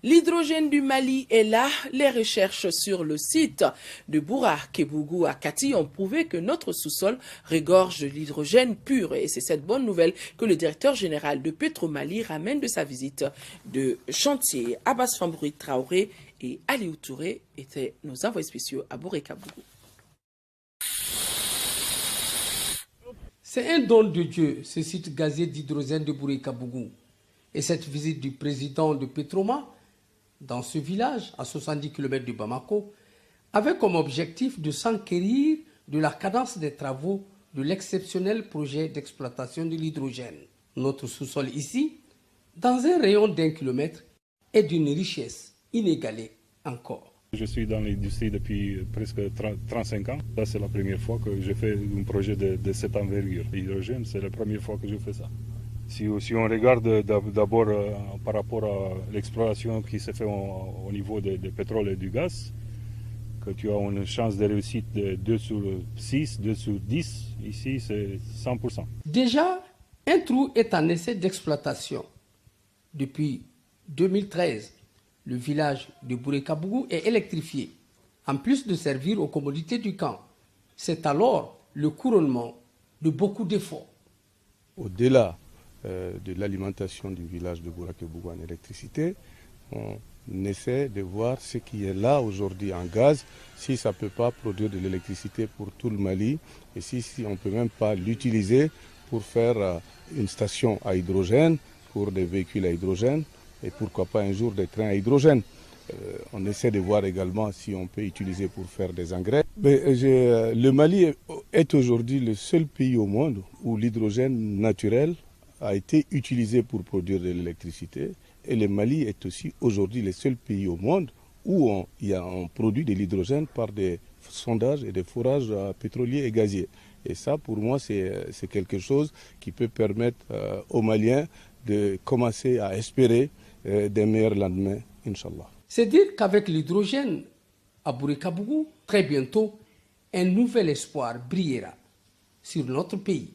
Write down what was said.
L'hydrogène du Mali est là. Les recherches sur le site de Boura Kébougou à Kati ont prouvé que notre sous-sol regorge de l'hydrogène pur. Et c'est cette bonne nouvelle que le directeur général de Petromali ramène de sa visite de chantier. Abbas Fambouri Traoré et Aliou Touré étaient nos envoyés spéciaux à Boura Kébougou. C'est un don de Dieu, ce site gazier d'hydrogène de Bouré-Kabougou. Et cette visite du président de Petroma dans ce village, à 70 km de Bamako, avait comme objectif de s'enquérir de la cadence des travaux de l'exceptionnel projet d'exploitation de l'hydrogène. Notre sous-sol ici, dans un rayon d'1 kilomètre, est d'une richesse inégalée encore. Je suis dans l'industrie depuis presque 35 ans. Là, c'est la première fois que je fais un projet de cette envergure. L'hydrogène, c'est la première fois que je fais ça. Si on regarde d'abord par rapport à l'exploration qui se fait au niveau du pétrole et du gaz, que tu as une chance de réussite de 2 sur 6, 2 sur 10, ici c'est 100%. Déjà, un trou est en essai d'exploitation. Depuis 2013, le village de Bouré-Kabougou est électrifié, en plus de servir aux commodités du camp. C'est alors le couronnement de beaucoup d'efforts. Au-delà de l'alimentation du village de Bouré-Kabougou en électricité, on essaie de voir ce qui est là aujourd'hui en gaz, si ça ne peut pas produire de l'électricité pour tout le Mali, et si on ne peut même pas l'utiliser pour faire une station à hydrogène, pour des véhicules à hydrogène, et pourquoi pas un jour des trains à hydrogène. On essaie de voir également si on peut utiliser pour faire des engrais. Le Mali est aujourd'hui le seul pays au monde où l'hydrogène naturel a été utilisé pour produire de l'électricité. Et le Mali est aussi aujourd'hui le seul pays au monde où on produit de l'hydrogène par des sondages et des forages pétroliers et gaziers. Et ça, pour moi, c'est quelque chose qui peut permettre aux Maliens de commencer à espérer des meilleurs lendemains, Inch'Allah. C'est dire qu'avec l'hydrogène à Bouré-Kabougou, très bientôt, un nouvel espoir brillera sur notre pays.